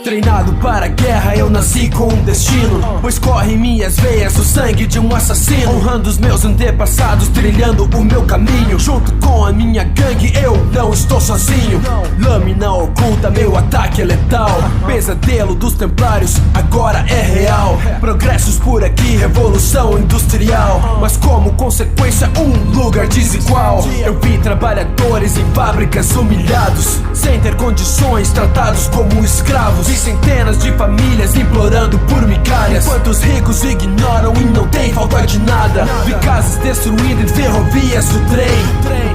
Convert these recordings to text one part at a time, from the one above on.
Treinado para a guerra, eu nasci com um destino, pois corre em minhas veias o sangue de um assassino. Honrando os meus antepassados, trilhando o meu caminho. Junto com a minha gangue, eu não estou sozinho. Lâmina oculta, meu ataque é letal. Pesadelo dos templários, agora é real. Progressos por aqui, revolução industrial, mas como consequência um lugar desigual. Eu vi trabalhadores em fábricas humilhados, sem ter condições, tratados como escravos. Vi centenas de famílias implorando por migalhas, enquanto os ricos ignoram e não tem falta de nada. Vi casas destruídas e ferrovias do trem,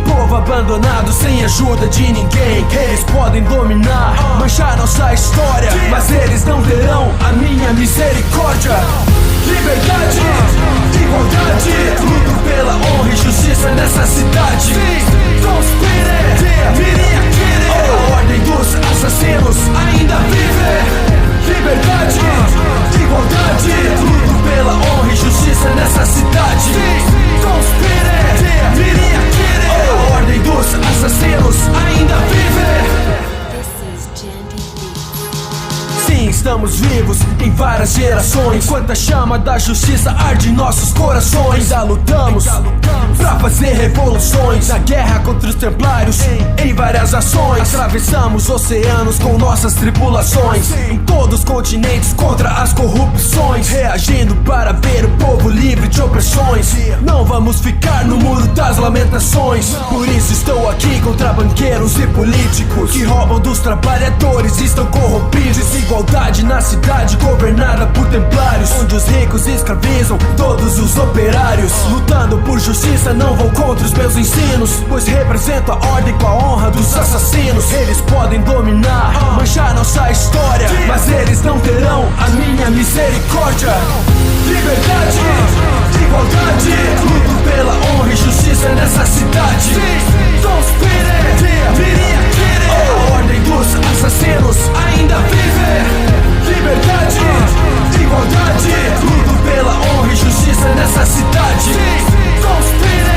povo abandonado sem ajuda de ninguém. Eles podem dominar, manchar nossa história, mas eles não terão a minha misericórdia. Liberdade, igualdade, luto pela honra e justiça nessa cidade. Conspire, a ordem dos assassinos ainda vive. Liberdade, igualdade, luto pela honra e justiça nessa cidade. Conspire, a ordem dos assassinos ainda vive. Sim, estamos vivos em várias gerações, enquanto a chama da justiça arde em nossos corações. Ainda lutamos pra fazer revoluções, na guerra contra os templários, em várias ações. Atravessamos oceanos com nossas tripulações, em todos os continentes contra as corrupções, reagindo para ver o povo livre de opressões. Não vamos ficar no muro das lamentações, por isso estou aqui contra banqueiros e políticos que roubam dos trabalhadores e estão corrompidos. Desigualdade na cidade governada por templários, onde os ricos escravizam todos os operários. Lutando por justiça, não vou contra os meus ensinos, pois represento a ordem com a honra dos assassinos. Eles podem dominar, manchar nossa história, mas eles não terão a minha misericórdia. Liberdade, igualdade, luto pela honra e justiça nessa cidade. Conspire, a ordem dos assassinos ainda vive. Liberdade, igualdade, luto pela honra e justiça nessa cidade. Conspire,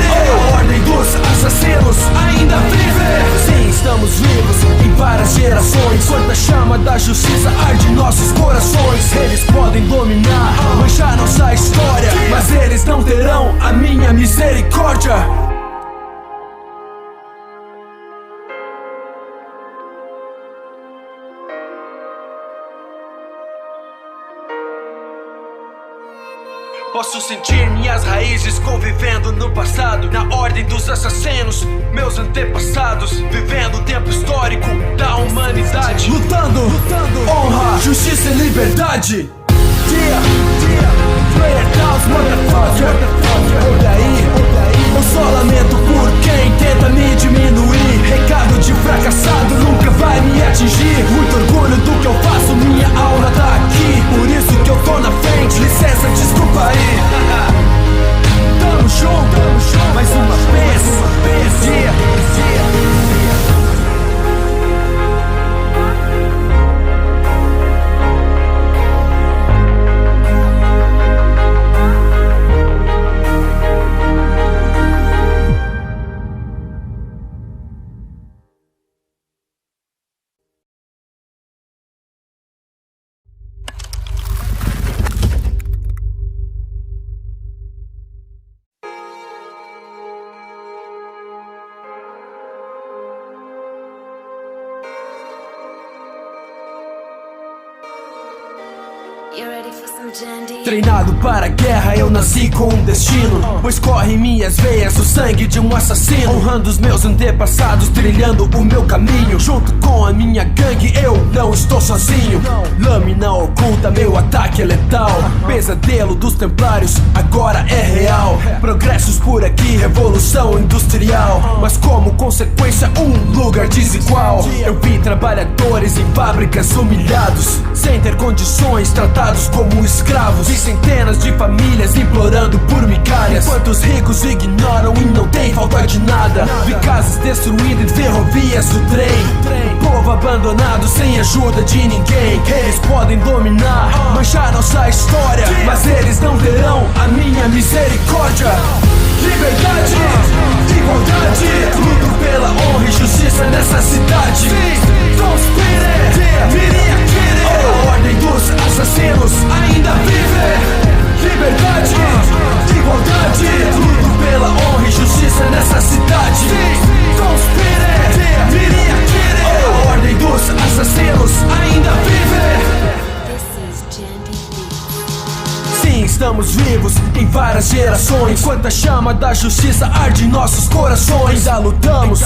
a ordem dos assassinos ainda vive. Sim, estamos vivos em várias gerações, enquanto a chama da justiça arde em nossos corações. Eles podem dominar, manchar nossa história, mas eles não terão a minha misericórdia. Posso sentir minhas raízes convivendo no passado, na ordem dos assassinos, meus antepassados, vivendo o tempo histórico da humanidade. Lutando, honra, justiça e liberdade. Olha aí, eu só lamento por quem tenta me diminuir. Recado de fracassado nunca vai me atingir. Muito orgulho do que eu faço, minha aura tá aqui, por isso que eu tô na frente, licença, desculpa aí. Tamo junto, mais uma vez, Treinado para a guerra, eu nasci com um destino, pois corre em minhas veias o sangue de um assassino. Honrando os meus antepassados, trilhando o meu caminho. Junto com a minha gangue, eu não estou sozinho. Lâmina oculta, meu ataque é letal. Pesadelo dos templários, agora é real. Progressos por aqui, revolução industrial, mas como consequência um lugar desigual. Eu vi trabalhadores em fábricas humilhados, sem ter condições, tratados como escravos. Vi centenas de famílias implorando por migalhas, enquanto os ricos ignoram e não tem falta de nada. Vi casas destruídas e ferrovias do trem, povo abandonado sem ajuda de ninguém. Eles podem dominar, manchar nossa história, mas eles não terão a minha misericórdia. Liberdade, igualdade, luto pela honra e justiça justiça nessa cidade. Conspire, a ordem dos assassinos ainda vive. Liberdade, igualdade, luto pela honra e justiça nessa cidade. Conspire, a ordem dos assassinos ainda vive. Sim, estamos vivos em várias gerações. Enquanto a chama da justiça arde em nossos corações, ainda lutamos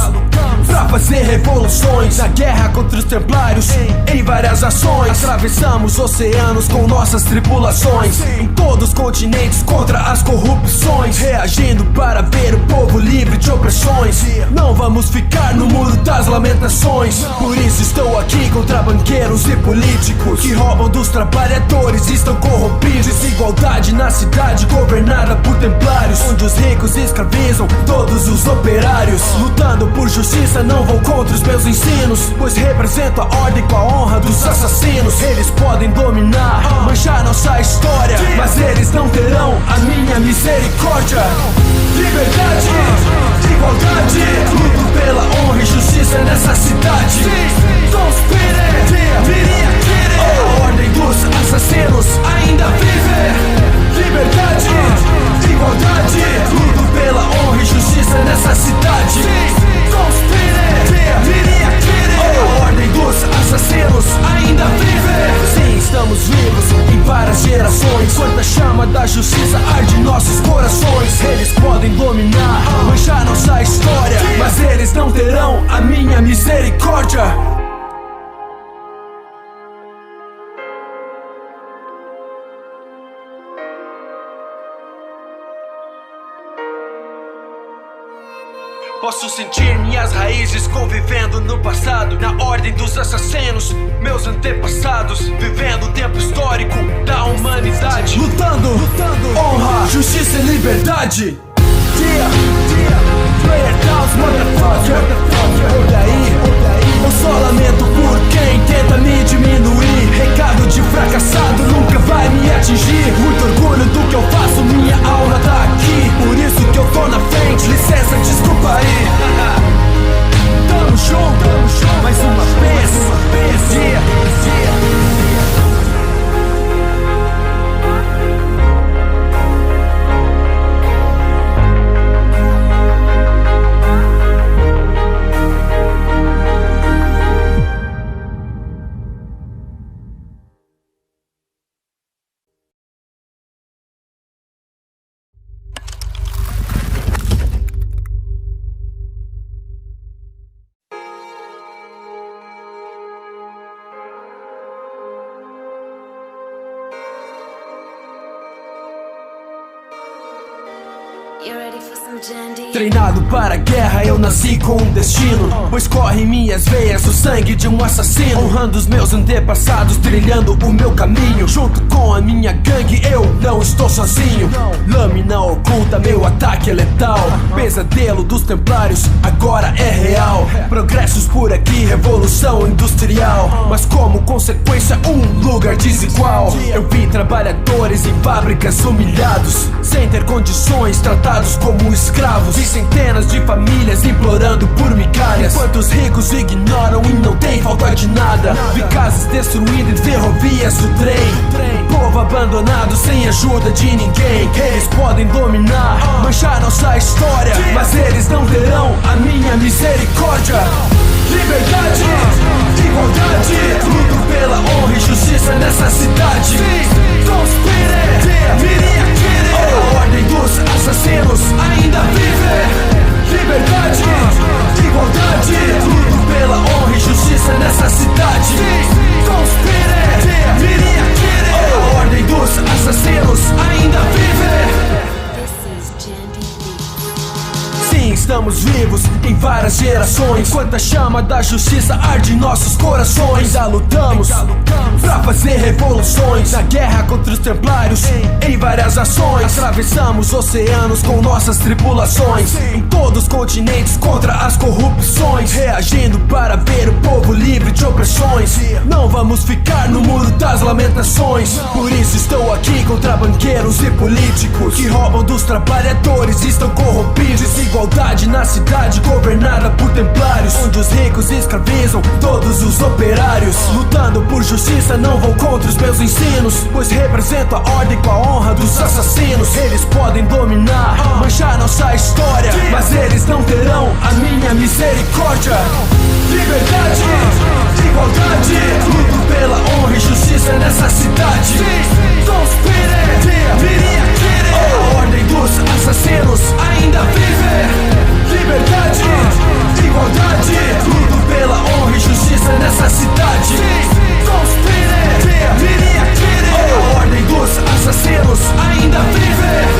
pra fazer revoluções. Na guerra contra os templários, em várias ações. Atravessamos oceanos com nossas tripulações. Em todos os continentes contra as corrupções. Reagindo para ver o povo livre de opressões. Não vamos ficar no muro das lamentações. Por isso estou aqui contra banqueiros e políticos que roubam dos trabalhadores e estão corrompidos. Desigualdade na cidade governada por templários, onde os ricos escravizam todos os operários. Lutando por justiça, não vou contra os meus ensinos, pois represento a ordem com a honra dos assassinos. Eles podem dominar, manchar nossa história, mas eles não terão a minha misericórdia. Liberdade, igualdade, luto pela honra e justiça nessa cidade. Conspire, a ordem dos assassinos ainda vive. Liberdade, igualdade, luto pela honra e justiça nessa cidade. Conspire, a ordem dos assassinos ainda vive. Sim, estamos vivos em várias gerações. Enquanto a chama da justiça arde em nossos corações. Eles podem dominar, manchar nossa história, mas eles não terão a minha misericórdia. Posso sentir minhas raízes convivendo no passado, na ordem dos assassinos, meus antepassados, vivendo o tempo histórico da humanidade. Lutando, honra, justiça e liberdade. Player Downs, motherfucker. Olha aí, eu só lamento por quem tenta me diminuir. Recado de fracassado nunca vai me atingir. Muito orgulho do que eu faço, minha alma tá aqui. Por isso que eu tô na frente, licença, desculpa aí. Tamo junto, mais uma vez, dia. Treinado para a guerra, eu nasci com um destino, pois corre em minhas veias o sangue de um assassino. Honrando os meus antepassados, trilhando o meu caminho. Junto com a minha gangue, eu não estou sozinho. Lâmina oculta, meu ataque é letal. Pesadelo dos templários, agora é real. Progressos por aqui, revolução industrial, mas como consequência um lugar desigual. Eu vi trabalhadores em fábricas humilhados, sem ter condições, tratados como escravos. E centenas de famílias implorando por migalhas, enquanto os ricos ignoram e não tem falta de nada. Vi casas destruídas e ferrovias do trem, povo abandonado sem ajuda de ninguém. Eles podem dominar, manchar nossa história, mas eles não terão a minha misericórdia. Liberdade, igualdade, luto pela honra e justiça nessa cidade. Conspire, a ordem dos assassinos ainda vive. Liberdade, igualdade, luto pela honra e justiça nessa cidade. Conspire, a ordem dos assassinos ainda vive. Sim, estamos vivos em várias gerações. Enquanto a chama da justiça arde em nossos corações, ainda lutamos pra fazer revoluções. Na guerra contra os templários, em várias ações. Atravessamos oceanos com nossas tripulações. Em todos os continentes contra as corrupções. Reagindo para ver o povo livre de opressões. Não vamos ficar no muro das lamentações. Por isso estou aqui contra banqueiros e políticos que roubam dos trabalhadores e estão corrompidos. Desigualdade na cidade governada governada por templários, onde os ricos escravizam todos os operários. Lutando por justiça, não vou contra os meus ensinos, pois represento a ordem com a honra dos assassinos. Eles podem dominar, manchar nossa história, mas eles não terão a minha misericórdia. Liberdade, igualdade, luto pela honra e justiça nessa cidade. Conspire, a ordem dos assassinos ainda vive. Liberdade, igualdade, luto pela honra e justiça nessa cidade. Conspire, a ordem dos assassinos ainda vive.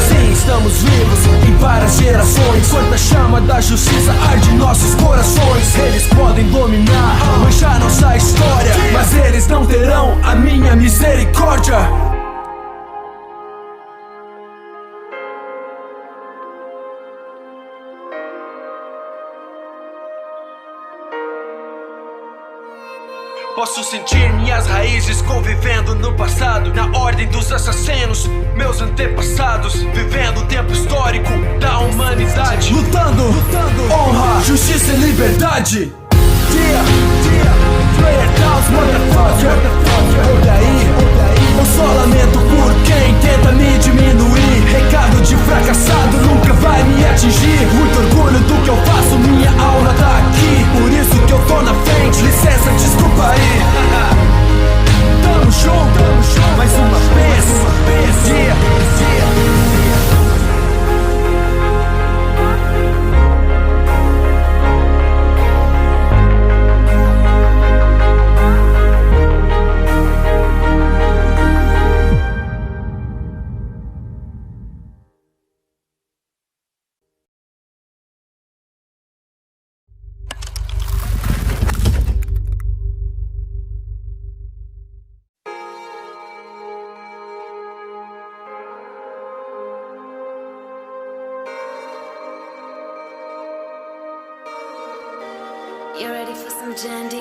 Sim, estamos vivos em várias gerações, enquanto a chama da justiça arde em nossos corações. Eles podem dominar, manchar nossa história, mas eles não terão a minha misericórdia. Posso sentir minhas raízes convivendo no passado, na ordem dos assassinos, meus antepassados, vivendo o tempo histórico da humanidade. Lutando, honra, justiça e liberdade. Player Downs, motherfucker. Olha aí, eu só lamento por quem tenta me diminuir. Recado de fracassado nunca vai me atingir. Muito orgulho do que eu faço, minha alma tá aqui. Por isso que eu tô na frente, licença, desculpa aí. Tamo junto, mais uma vez, yeah.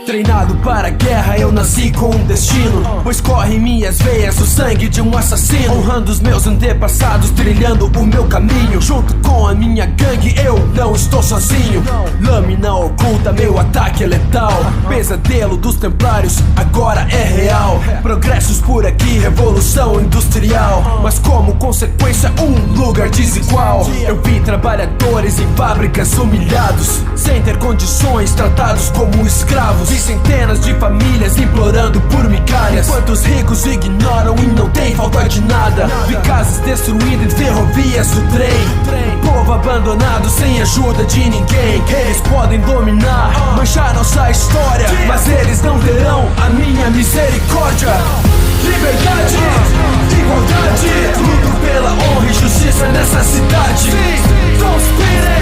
Treinado para a guerra, eu nasci com um destino, pois corre em minhas veias o sangue de um assassino. Honrando os meus antepassados, trilhando o meu caminho. Junto com a minha gangue, eu não estou sozinho. Lâmina oculta, meu ataque é letal. Pesadelo dos templários, agora é real. Progressos por aqui, revolução industrial, mas como consequência um lugar desigual. Eu vi trabalhadores em fábricas humilhados, sem ter condições, tratados como escravos. Vi centenas de famílias implorando por migalhas, enquanto os ricos ignoram e não tem falta de nada. Vi casas destruídas em ferrovias do trem, povo abandonado sem ajuda de ninguém. Eles podem dominar, manchar nossa história, mas eles não terão a minha misericórdia. Liberdade, igualdade, luto pela honra e justiça nessa cidade. Conspire,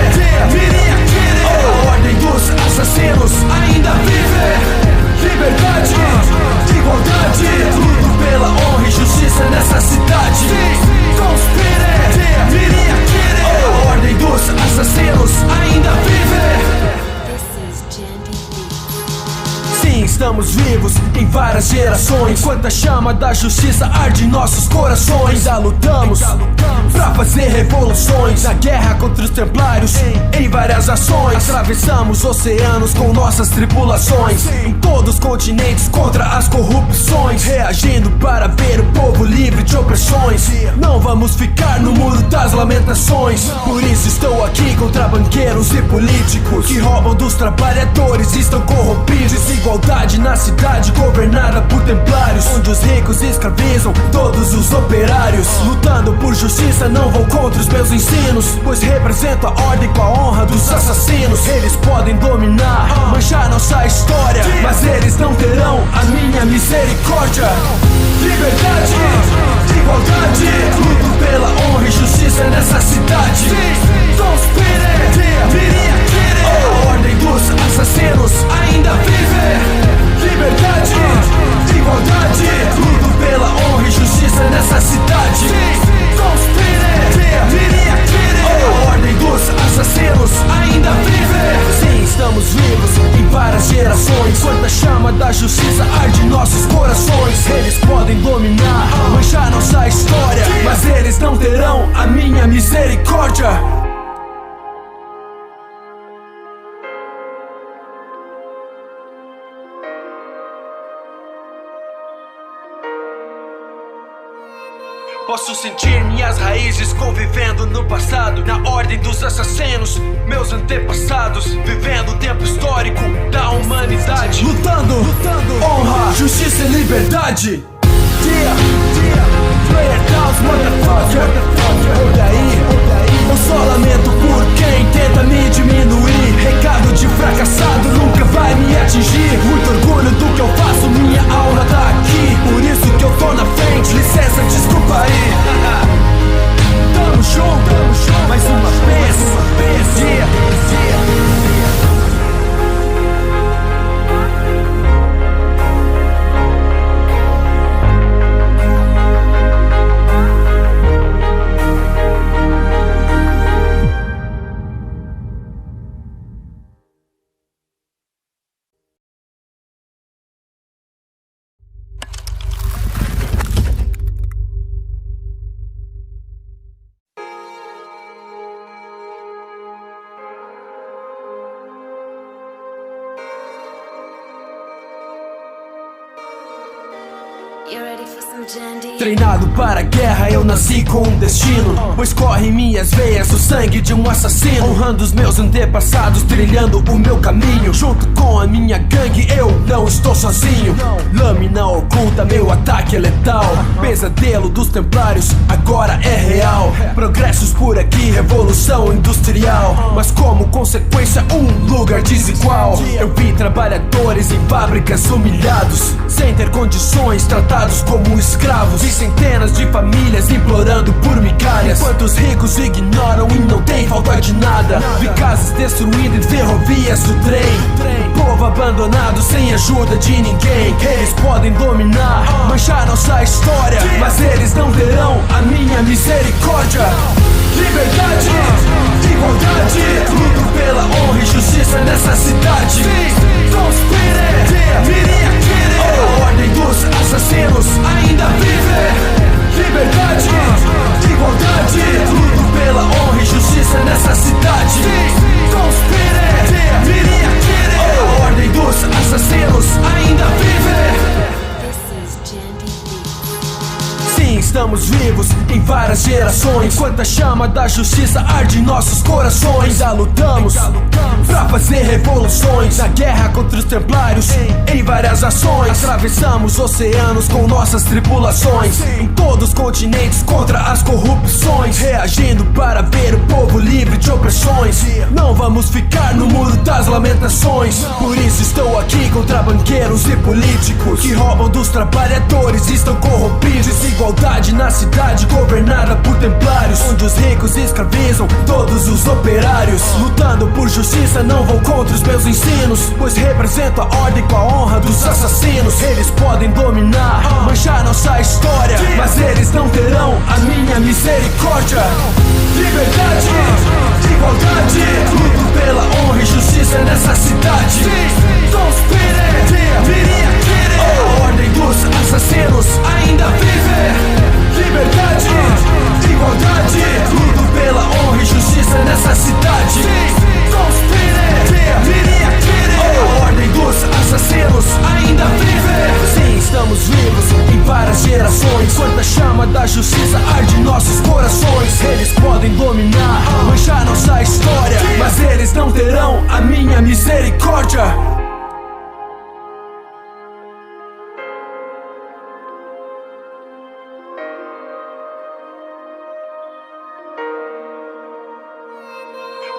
a ordem dos assassinos ainda vive. Liberdade, igualdade, luto pela honra e justiça nessa cidade. Conspire, a ordem dos assassinos ainda vive. Sim, estamos vivos em várias gerações, enquanto a chama da justiça arde em nossos corações. Ainda lutamos pra fazer revoluções, na guerra contra os templários, em várias ações. Atravessamos oceanos com nossas tripulações, em todos os continentes contra as corrupções, reagindo para ver o povo livre de opressões. Não vamos ficar no muro das lamentações, por isso estou aqui contra banqueiros e políticos que roubam dos trabalhadores e estão corrompidos. Desigualdade na cidade governada por templários, onde os ricos escravizam todos os operários. Lutando por justiça, não vou contra os meus ensinos, pois represento a ordem com a honra dos assassinos. Eles podem dominar, manchar nossa história, mas eles não terão a minha misericórdia. Liberdade, igualdade, luto pela honra e justiça nessa cidade. Conspire, a ordem dos assassinos ainda vive. Liberdade, igualdade, luto pela honra e justiça nessa cidade. Conspire, a ordem dos assassinos ainda vive. Sim, estamos vivos em várias gerações, enquanto a chama da justiça arde em nossos corações. Eles podem dominar, manchar nossa história, mas eles não terão a minha misericórdia. Posso sentir minhas raízes convivendo no passado, na ordem dos assassinos, meus antepassados, vivendo o tempo histórico da humanidade, lutando, honra, justiça e liberdade. Player Downs, motherfucker. Olha aí, eu só lamento por quem tenta me diminuir. Recado de fracassado nunca vai me atingir. Muito orgulho do que eu faço, minha alma tá aqui. Por isso que eu tô na frente, licença, desculpa aí. Tamo junto, mais uma vez, yeah. Treinado para a guerra, eu nasci com um destino, pois corre em minhas veias o sangue de um assassino. Honrando os meus antepassados, trilhando o meu caminho. Junto com a minha gangue, eu não estou sozinho. Lâmina oculta, meu ataque é letal. Pesadelo dos templários, agora é real. Progressos por aqui, revolução industrial, mas como consequência um lugar desigual. Eu vi trabalhadores em fábricas humilhados, sem ter condições, tratados como escravos. Vi centenas de famílias implorando por migalhas, enquanto os ricos ignoram e não tem falta de nada. Vi casas destruídas e ferrovias do trem, povo abandonado sem ajuda de ninguém. Eles podem dominar, manchar nossa história, mas eles não terão a minha misericórdia. Liberdade, igualdade, luto pela honra e justiça nessa cidade. Conspire, a ordem dos assassinos ainda vive. Liberdade, igualdade, luto pela honra e justiça nessa cidade. Conspire, a ordem dos assassinos ainda vive. Sim, estamos vivos em várias gerações, enquanto a chama da justiça arde em nossos corações. Ainda lutamos pra fazer revoluções, na guerra contra os templários, em várias ações. Atravessamos oceanos com nossas tripulações, em todos os continentes contra as corrupções, reagindo para ver o povo livre de opressões. Não vamos ficar no muro das lamentações, por isso estou aqui contra banqueiros e políticos que roubam dos trabalhadores e estão corrompidos. Desigualdade na cidade governada por templários, onde os ricos escravizam todos os operários. Lutando por justiça, não vou contra os meus ensinos, pois represento a ordem com a honra dos assassinos. Eles podem dominar, manchar nossa história, mas eles não terão a minha misericórdia. Liberdade, igualdade, luto pela honra e justiça nessa cidade. Conspire, a ordem dos assassinos ainda vive. Liberdade, igualdade, luto pela honra e justiça nessa cidade. Conspire, a ordem dos assassinos ainda vive. Sim, estamos vivos em várias gerações, enquanto a chama da justiça arde em nossos corações. Eles podem dominar, manchar nossa história, mas eles não terão a minha misericórdia.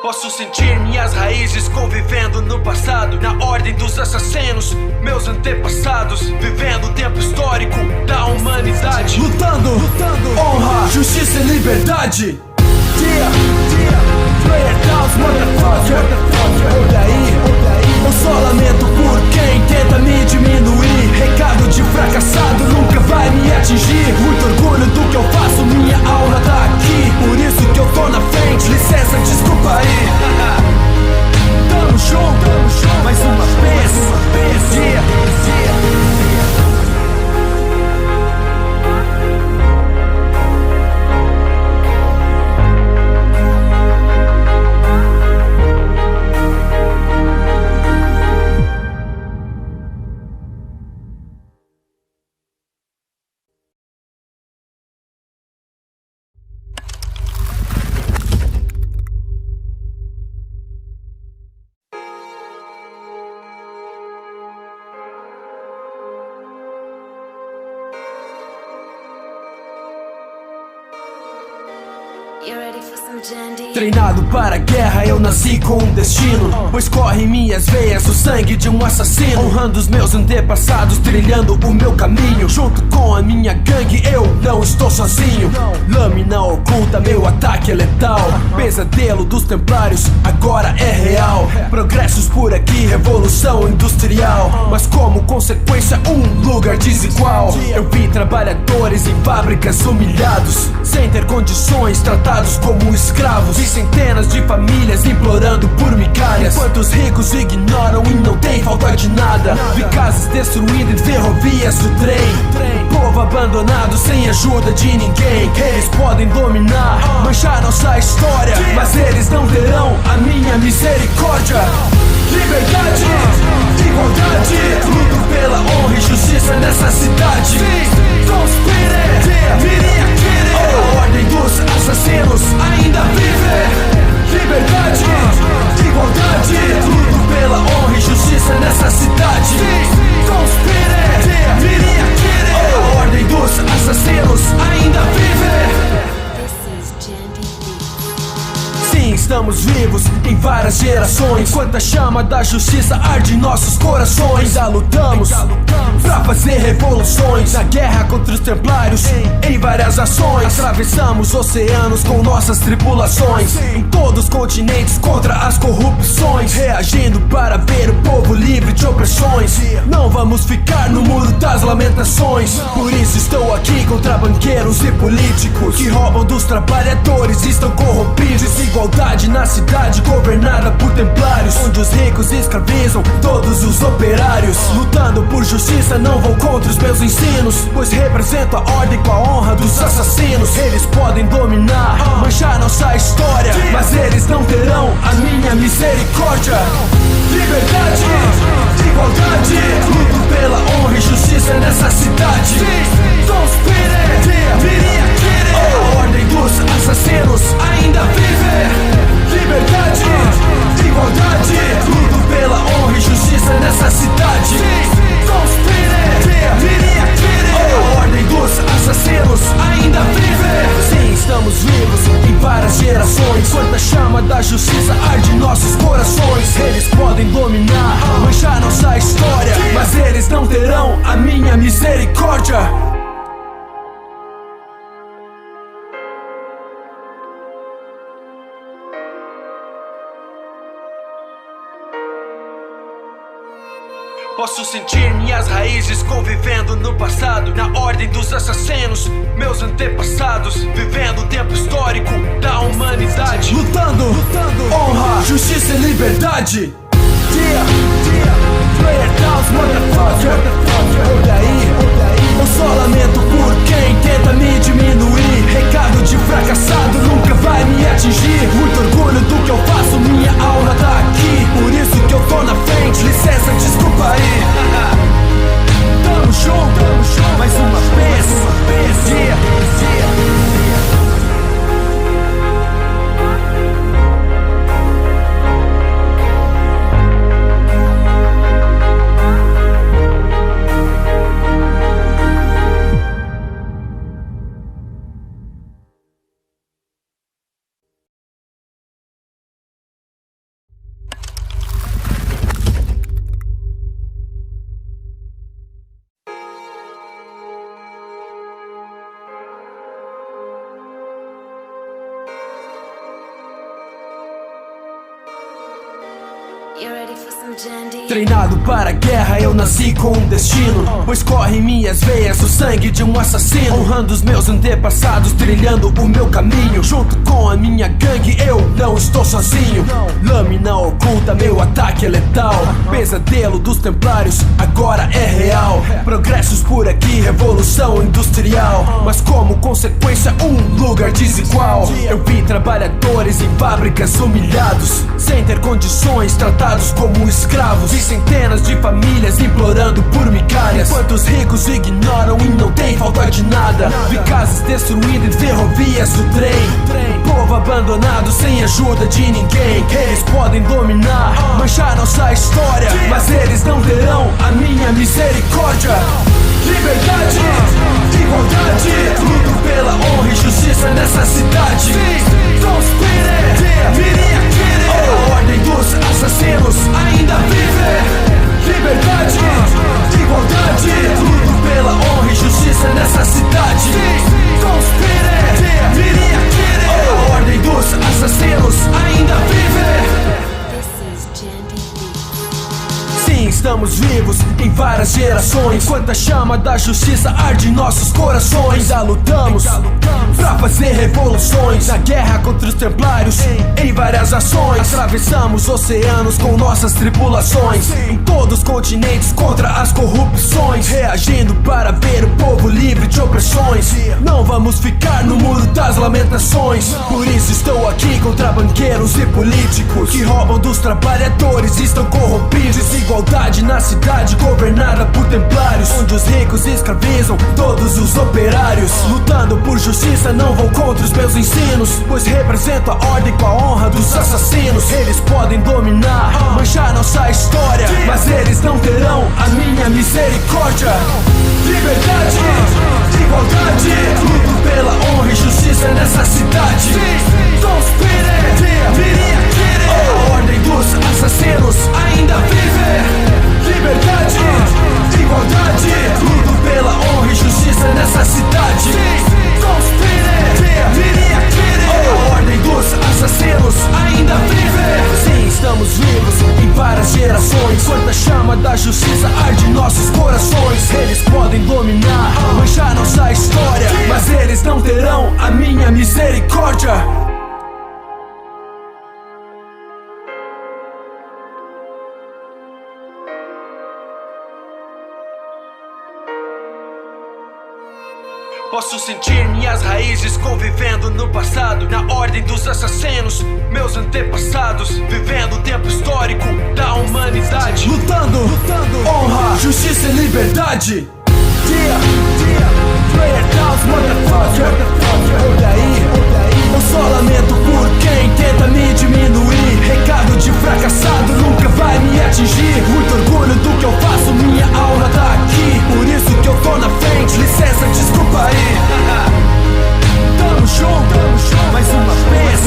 Posso sentir minhas raízes convivendo no passado, na ordem dos assassinos, meus antepassados, vivendo o tempo histórico da humanidade, lutando, honra, justiça e liberdade. Player Downs, motherfucker. Olha aí, eu só lamento por quem tenta me diminuir. Recado de fracassado nunca vai me atingir. Muito orgulho do que eu faço, minha alma tá aqui. Por isso que eu tô na frente, licença, desculpa aí. Tamo junto, mais uma vez, yeah. Treinado para a guerra, eu nasci com um destino, pois corre em minhas veias o sangue de um assassino. Honrando os meus antepassados, trilhando o meu caminho. Junto com a minha gangue, eu não estou sozinho. Lâmina oculta, meu ataque é letal. Pesadelo dos templários, agora é real. Progressos por aqui, revolução industrial, mas como consequência um lugar desigual. Eu vi trabalhadores em fábricas humilhados, sem ter condições, tratados como escravos. Vi centenas de famílias implorando por migalhas, enquanto os ricos ignoram e não tem falta de nada. Vi casas destruídas em ferrovias do trem, povo abandonado sem ajuda de ninguém. Eles podem dominar, manchar nossa história, mas eles não terão a minha misericórdia. Liberdade, igualdade, luto pela honra e justiça nessa cidade. Conspire, a ordem dos assassinos ainda vive. Liberdade, igualdade, luto pela honra e justiça nessa cidade. Conspire, a ordem dos assassinos ainda vive. Sim, estamos vivos em várias gerações, enquanto a chama da justiça arde em nossos corações. Ainda lutamos pra fazer revoluções, na guerra contra os templários, em várias ações. Atravessamos oceanos com nossas tripulações, em todos os continentes contra as corrupções, reagindo para ver o povo livre de opressões. Não vamos ficar no muro das lamentações, por isso estou aqui contra banqueiros e políticos que roubam dos trabalhadores e estão corrompidos. Desigualdade na cidade governada por templários, onde os ricos escravizam todos os operários. Lutando por justiça, não vou contra os meus ensinos, pois represento a ordem com a honra dos assassinos. Eles podem dominar, manchar nossa história, mas eles não terão a minha misericórdia. Liberdade, igualdade, luto pela honra e justiça nessa cidade. Conspire, a ordem dos assassinos ainda vive. Liberdade, igualdade, luto pela honra e justiça nessa cidade. Conspire, a ordem dos assassinos ainda vive. Sim, estamos vivos em várias gerações, enquanto a chama da justiça arde em nossos corações. Eles podem dominar, manchar nossa história, mas eles não terão a minha misericórdia. Posso sentir minhas raízes convivendo no passado, na ordem dos assassinos, meus antepassados, vivendo o tempo histórico da humanidade. Lutando, honra, justiça e liberdade. Player Downs, motherfucker. Olha aí, eu só lamento por quem tenta me diminuir. Recado de fracassado nunca vai me atingir. Muito orgulho do que eu faço, minha alma tá aqui, por isso que eu tô na frente, licença, desculpa aí. Tamo junto, mais uma vez, Treinado para a guerra, eu nasci com um destino, pois corre em minhas veias o sangue de um assassino. Honrando os meus antepassados, trilhando o meu caminho. Junto com a minha gangue, eu não estou sozinho. Lâmina oculta, meu ataque é letal. Pesadelo dos templários, agora é real. Progressos por aqui, revolução industrial, mas como consequência um lugar desigual. Eu vi trabalhadores em fábricas humilhados, sem ter condições, tratados como escravos. Vi centenas de famílias implorando por migalhas, enquanto os ricos ignoram e não tem falta de nada. Vi casas destruídas em ferrovias do trem, povo abandonado sem ajuda de ninguém. Eles podem dominar, manchar nossa história, mas eles não terão a minha misericórdia. Liberdade, igualdade. Luto pela honra e justiça nessa cidade. Conspire, viria querer. A ordem dos assassinos ainda vive. Liberdade, igualdade. Luto pela honra e justiça nessa cidade. Conspire, viria querer. A ordem dos assassinos ainda vive. Sim, estamos vivos em várias gerações. Enquanto a chama da justiça arde em nossos corações, ainda lutamos pra fazer revoluções. Na guerra contra os templários, em várias ações. Atravessamos oceanos com nossas tripulações. Em todos os continentes contra as corrupções. Reagindo para ver o povo livre de opressões. Não vamos ficar no muro das lamentações. Por isso estou aqui contra banqueiros e políticos que roubam dos trabalhadores e estão corrompidos. Desigualdade na cidade governada por templários, onde os ricos escravizam todos os operários. Lutando por justiça, não vou contra os meus ensinos, pois represento a ordem com a honra dos assassinos. Eles podem dominar, manchar nossa história, mas eles não terão a minha misericórdia. Liberdade, igualdade. Luto pela honra e justiça nessa cidade. Conspire, viria querer. A ordem dos assassinos ainda vive. Liberdade, igualdade. Luto pela honra e justiça nessa cidade. Conspire, viria querer. A ordem dos assassinos ainda vive. Sim, estamos vivos em várias gerações. Enquanto a chama da justiça arde em nossos corações. Eles podem dominar, manchar nossa história, mas eles não terão a minha misericórdia. Posso sentir minhas raízes convivendo no passado, na ordem dos assassinos, meus antepassados, vivendo o tempo histórico da humanidade. Lutando, honra, justiça e liberdade. Eu só lamento por quem tenta me diminuir. Recado de fracassado nunca vai me atingir. Muito orgulho do que eu faço, minha alma tá aqui. Por isso que eu tô na frente, licença, desculpa aí. Tamo junto, mais uma vez,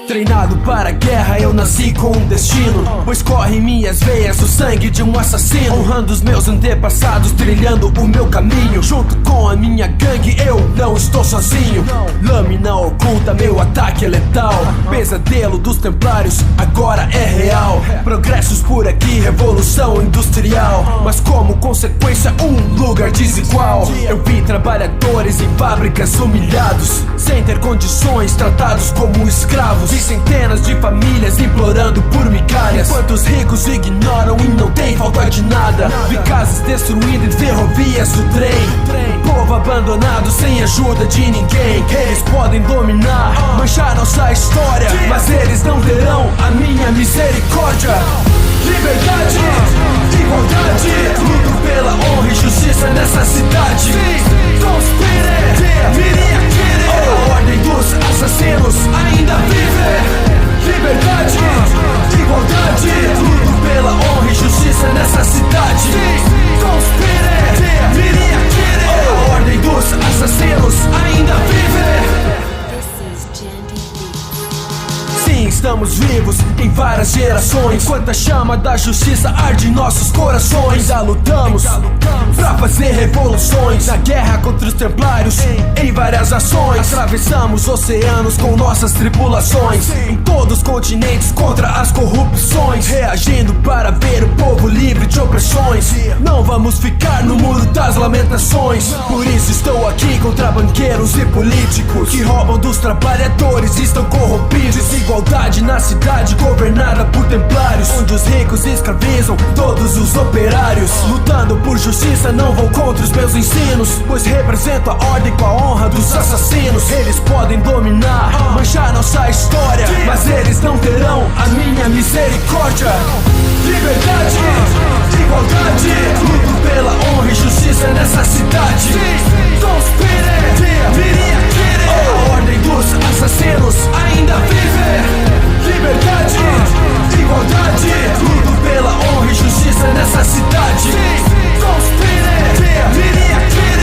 Treinado para a guerra, eu nasci com um destino, pois corre em minhas veias o sangue de um assassino. Honrando os meus antepassados, trilhando o meu caminho. Junto com a minha gangue, eu não estou sozinho. Lâmina oculta, meu ataque é letal. Pesadelo dos templários, agora é real. Progressos por aqui, revolução industrial, mas como consequência um lugar desigual. Eu vi trabalhadores em fábricas humilhados, sem ter condições, tratados como escravos. Vi centenas de famílias implorando por migalhas, enquanto os ricos ignoram e não tem falta de nada. Vi casas destruídas e ferrovias do trem, povo abandonado sem ajuda de ninguém. Eles podem dominar, manchar nossa história, mas eles não terão a minha misericórdia. Liberdade, igualdade. Luto pela honra e justiça nessa cidade. Conspire, viria querer. A ordem dos assassinos ainda vive. Liberdade, igualdade. Luto pela honra e justiça nessa cidade. Conspire, viria querer. A ordem dos assassinos ainda vive. Sim, estamos vivos em várias gerações. Enquanto a chama da justiça arde em nossos corações, ainda lutamos pra fazer revoluções. Na guerra contra os templários, em várias ações. Atravessamos oceanos com nossas tripulações. Em todos os continentes contra as corrupções. Reagindo para ver o povo livre de opressões. Não vamos ficar no muro das lamentações. Por isso estou aqui contra banqueiros e políticos que roubam dos trabalhadores e estão corrompidos. Desigualdade igualdade na cidade governada por templários, onde os ricos escravizam todos os operários. Lutando por justiça, não vou contra os meus ensinos, pois represento a ordem com a honra dos assassinos. Eles podem dominar, manchar nossa história, mas eles não terão a minha misericórdia. Liberdade, igualdade, luto pela honra e justiça nessa cidade. Conspire, a ordem dos assassinos ainda vive. Liberdade, igualdade, luto pela honra e justiça nessa cidade. Conspire,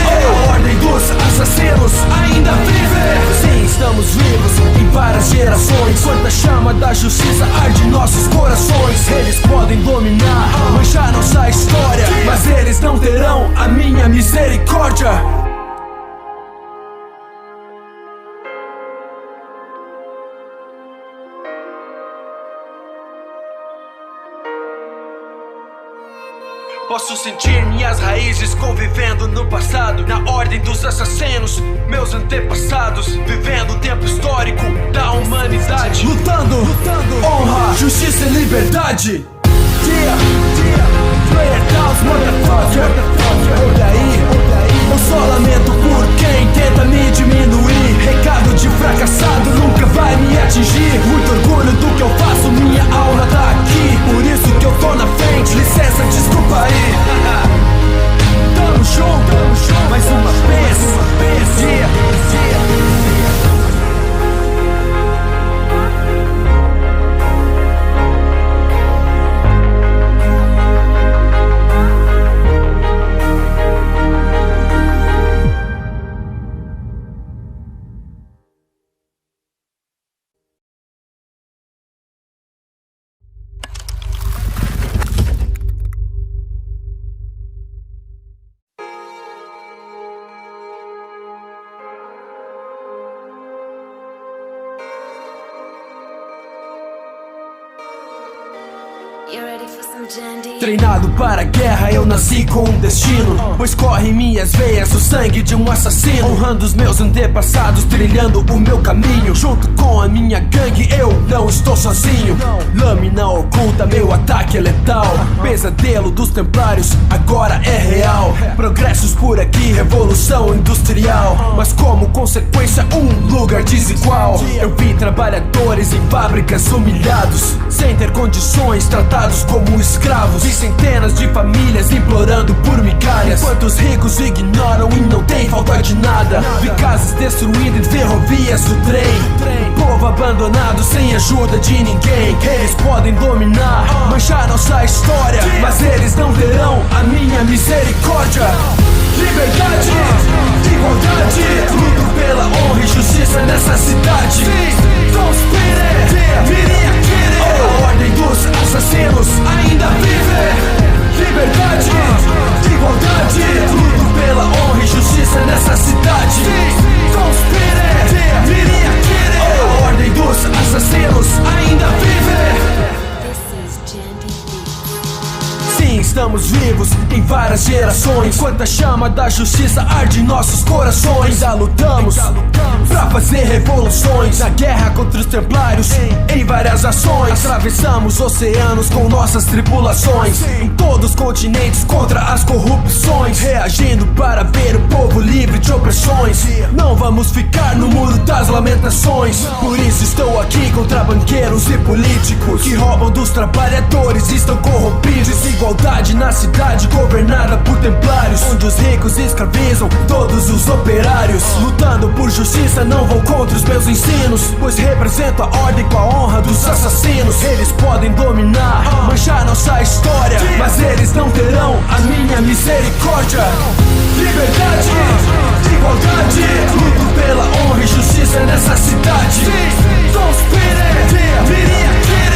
a ordem dos assassinos ainda vive. Sim, estamos vivos em várias gerações, enquanto a chama da justiça arde em nossos corações. Eles podem dominar, manchar nossa história, mas eles não terão a minha misericórdia. Posso sentir minhas raízes convivendo no passado, na ordem dos assassinos, meus antepassados, vivendo o tempo histórico da humanidade. Lutando, honra, justiça e liberdade. Player Downs, motherfucker. Olha aí, eu só lamento por quem tenta me diminuir. Recado de fracassado nunca vai me atingir. Muito orgulho do que eu faço, minha aura tá aqui. Por isso que eu tô na frente, licença, desculpa aí. Tamo junto, mais uma vez. Treinado para a guerra, eu nasci com um destino, pois corre em minhas veias o sangue de um assassino. Honrando os meus antepassados, trilhando o meu caminho. Junto com a minha gangue, eu não estou sozinho. Lâmina oculta, meu ataque é letal. Pesadelo dos templários, agora é real. Progressos por aqui, revolução industrial, mas como consequência um lugar desigual. Eu vi trabalhadores em fábricas humilhados, sem ter condições, tratados como escravos. Vi centenas de famílias implorando por migalhas, enquanto os ricos ignoram e não tem falta de nada. Vi casas destruídas em ferrovias do trem, povo abandonado sem ajuda de ninguém. Eles podem dominar, manchar nossa história, mas eles não terão a minha misericórdia. Liberdade, igualdade, luto pela honra e justiça nessa cidade. Conspire, a ordem dos assassinos ainda vive. Liberdade, igualdade, luto pela honra e justiça nessa cidade. Conspire, a ordem dos assassinos ainda vive. Sim, estamos vivos em várias gerações, enquanto a chama da justiça arde em nossos corações. Ainda lutamos pra fazer revoluções, na guerra contra os templários, em várias ações. Atravessamos oceanos com nossas tripulações, em todos os continentes contra as corrupções, reagindo para ver o povo livre de opressões. Não vamos ficar no muro das lamentações, por isso estou aqui contra banqueiros e políticos que roubam dos trabalhadores e estão corrompidos. Desigualdade na cidade governada por templários, onde os ricos escravizam todos os operários. Lutando por justiça, não vou contra os meus ensinos, pois represento a ordem com a honra dos assassinos. Eles podem dominar, manchar nossa história, mas eles não terão a minha misericórdia. Liberdade, igualdade, luto pela honra e justiça nessa cidade. Conspire,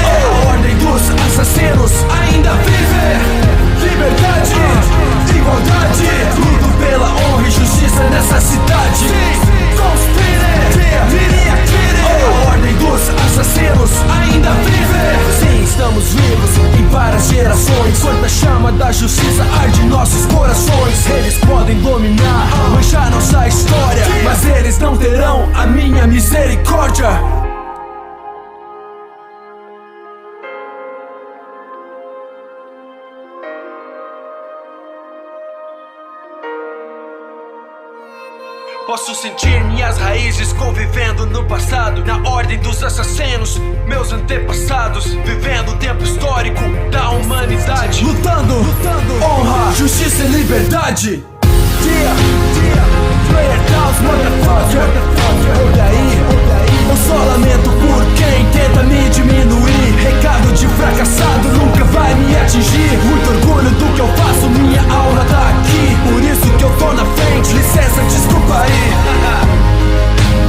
a ordem dos assassinos ainda vive. Liberdade, igualdade, luto pela honra e justiça nessa cidade. Conspire, a ordem dos assassinos ainda vive. Sim, estamos vivos em várias gerações, enquanto a chama da justiça arde em nossos corações. Eles podem dominar, manchar nossa história, mas eles não terão a minha misericórdia. Posso sentir minhas raízes convivendo no passado, na ordem dos assassinos, meus antepassados, vivendo o tempo histórico da humanidade, lutando, honra, justiça e liberdade. Player Downs, motherfucker. Olha aí, eu só lamento por quem tenta me diminuir. Recado de fracassado nunca vai me atingir. Muito orgulho do que eu faço, minha alma tá aqui. Por isso que eu tô na frente, licença, desculpa aí.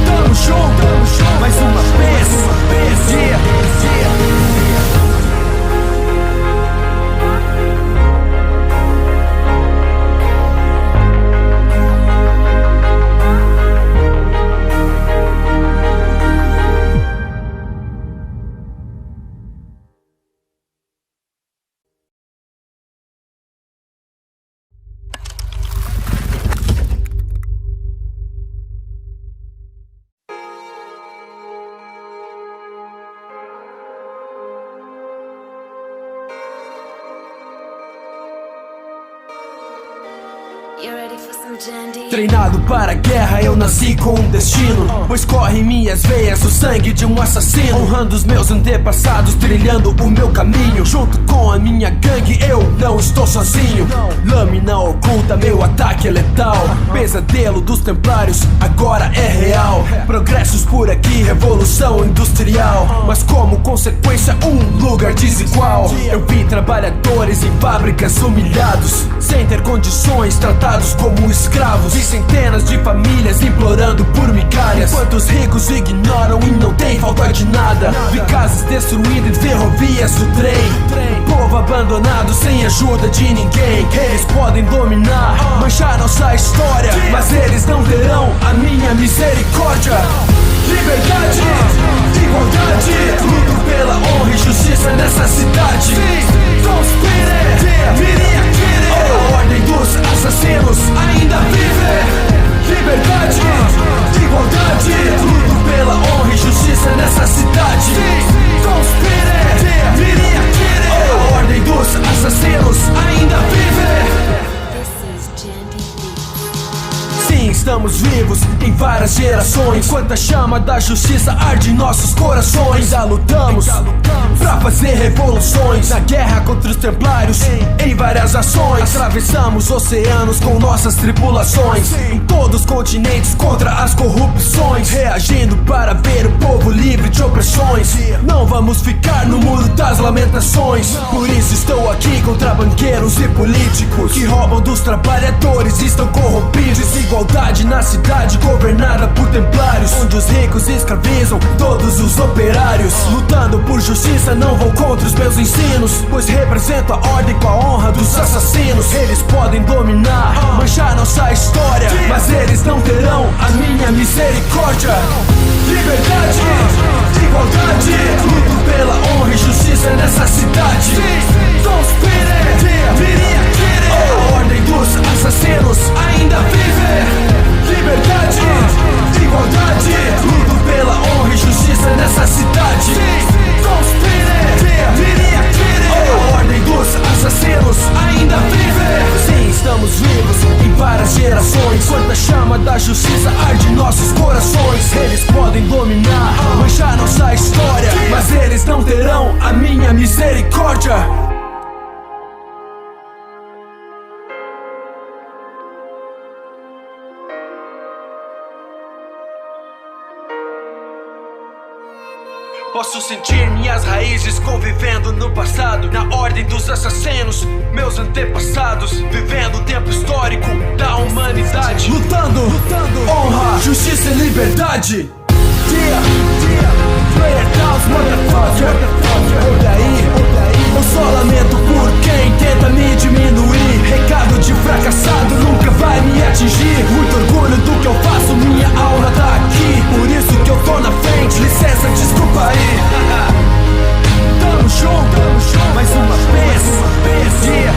Tamo junto, mais uma vez, yeah. Treinado para a guerra, eu nasci com um destino, pois corre em minhas veias o sangue de um assassino. Honrando os meus antepassados, trilhando o meu caminho. Junto com a minha gangue, eu não estou sozinho. Lâmina oculta, meu ataque é letal. Pesadelo dos templários, agora é real. Progressos por aqui, revolução industrial, mas como consequência um lugar desigual. Eu vi trabalhadores em fábricas humilhados, sem ter condições, tratados como escravos. Vi centenas de famílias implorando por migalhas, enquanto os ricos ignoram e não tem falta de nada. Vi casas destruídas e ferrovias do trem, povo abandonado sem ajuda de ninguém. Eles podem dominar, manchar nossa história, mas eles não terão a minha misericórdia. Liberdade, igualdade, luto pela honra e justiça nessa cidade. Conspire, a ordem dos assassinos ainda vive. Liberdade, igualdade, luto pela honra e justiça nessa cidade. Conspire, a ordem dos assassinos ainda vive. Sim, estamos vivos em várias gerações, enquanto a chama da justiça arde em nossos corações. Ainda lutamos pra fazer revoluções, na guerra contra os templários, em várias ações. Atravessamos oceanos com nossas tripulações, em todos os continentes contra as corrupções, reagindo para ver o povo livre de opressões. Não vamos ficar no muro das lamentações, por isso estou aqui contra banqueiros e políticos que roubam dos trabalhadores e estão corrompidos. Desigualdade na cidade governada por templários, onde os ricos escravizam todos os operários. Lutando por justiça, não vou contra os meus ensinos, pois represento a ordem com a honra dos assassinos. Eles podem dominar, manchar nossa história, mas eles não terão a minha misericórdia. Liberdade, igualdade, luto pela honra e justiça nessa cidade. Conspire, a ordem dos assassinos ainda vive. Liberdade, igualdade, luto pela honra e justiça nessa cidade. Conspire, a ordem dos assassinos ainda vive. Sim, estamos vivos em várias gerações, enquanto a chama da justiça arde em nossos corações. Eles podem dominar, manchar nossa história, mas eles não terão a minha misericórdia. Posso sentir minhas raízes convivendo no passado, na ordem dos assassinos, meus antepassados, vivendo o tempo histórico da humanidade, lutando, honra, justiça e liberdade. Player Downs, motherfucker. Olha aí, eu só lamento por quem tenta me diminuir. Recado de fracassado nunca vai me atingir. Muito orgulho do que eu faço, minha alma tá aqui. Por isso que eu tô na frente, licença, desculpa aí. Tamo junto, mais uma vez, yeah.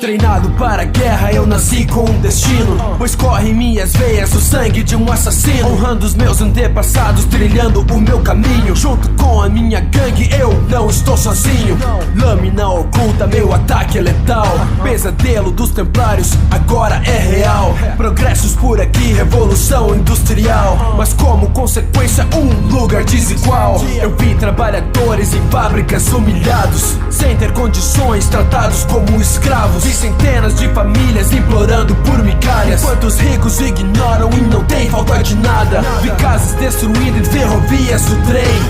Treinado para a guerra, eu nasci com um destino, pois corre em minhas veias o sangue de um assassino. Honrando os meus antepassados, trilhando o meu caminho. Junto com a minha gangue, eu não estou sozinho. Lâmina oculta, meu ataque é letal. Pesadelo dos templários, agora é real. Progressos por aqui, revolução industrial. Mas como consequência, um lugar desigual. Eu vi trabalhadores em fábricas humilhados, sem ter condições, tratados como escravos. E centenas de famílias implorando por migalhas, enquanto os ricos ignoram e não tem falta de nada. Vi casas destruídas em ferrovias do trem,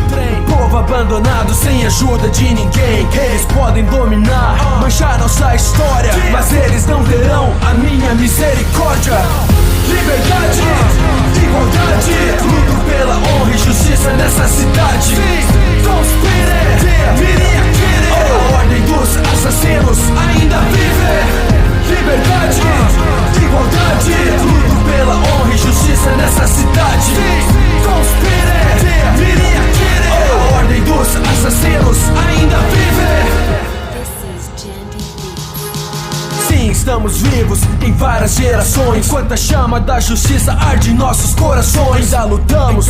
povo abandonado sem ajuda de ninguém. Eles podem dominar, manchar nossa história, mas eles não terão a minha misericórdia. Liberdade, igualdade, luto pela honra e justiça nessa cidade. Conspire, a ordem dos assassinos ainda vive. Liberdade, igualdade, luto pela honra e justiça nessa cidade. Conspire, a ordem dos assassinos ainda vive. Sim, estamos vivos em várias gerações, enquanto a chama da justiça arde em nossos corações. Ainda lutamos